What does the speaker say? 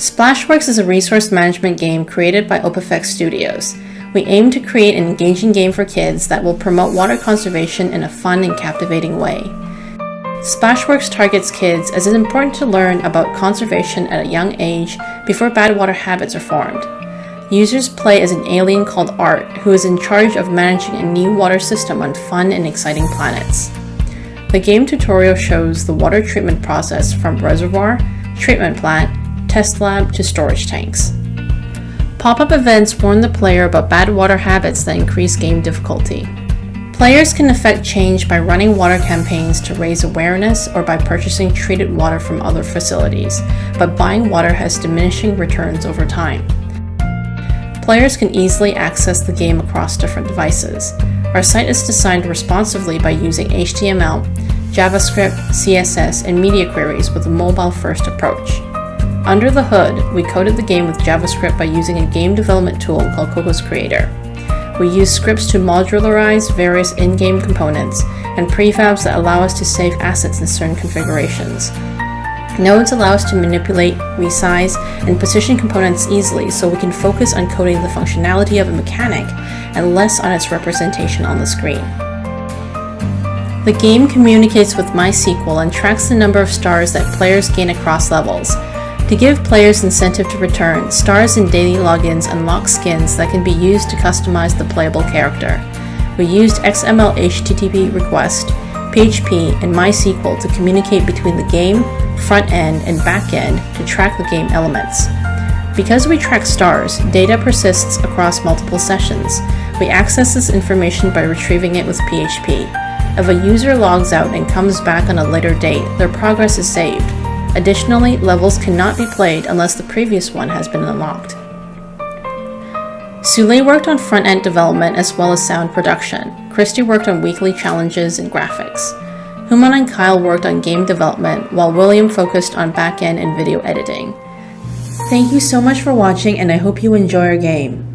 Splashworks is a resource management game created by OpEffect Studios. We aim to create an engaging game for kids that will promote water conservation in a fun and captivating way. Splashworks targets kids as it's important to learn about conservation at a young age before bad water habits are formed. Users play as an alien called Art, who is in charge of managing a new water system on fun and exciting planets. The game tutorial shows the water treatment process from reservoir, treatment plant, test lab to storage tanks. Pop-up events warn the player about bad water habits that increase game difficulty. Players can effect change by running water campaigns to raise awareness or by purchasing treated water from other facilities, but buying water has diminishing returns over time. Players can easily access the game across different devices. Our site is designed responsively by using HTML, JavaScript, CSS, and media queries with a mobile-first approach. Under the hood, we coded the game with JavaScript by using a game development tool called Cocos Creator. We use scripts to modularize various in-game components and prefabs that allow us to save assets in certain configurations. Nodes allow us to manipulate, resize, and position components easily so we can focus on coding the functionality of a mechanic and less on its representation on the screen. The game communicates with MySQL and tracks the number of stars that players gain across levels. To give players incentive to return, stars in daily logins unlock skins that can be used to customize the playable character. We used XML HTTP request, PHP, and MySQL to communicate between the game, front end, and back end to track the game elements. Because we track stars, data persists across multiple sessions. We access this information by retrieving it with PHP. If a user logs out and comes back on a later date, their progress is saved. Additionally, levels cannot be played unless the previous one has been unlocked. Sule worked on front-end development as well as sound production. Christy worked on weekly challenges and graphics. Human and Kyle worked on game development, while William focused on back-end and video editing. Thank you so much for watching, and I hope you enjoy our game.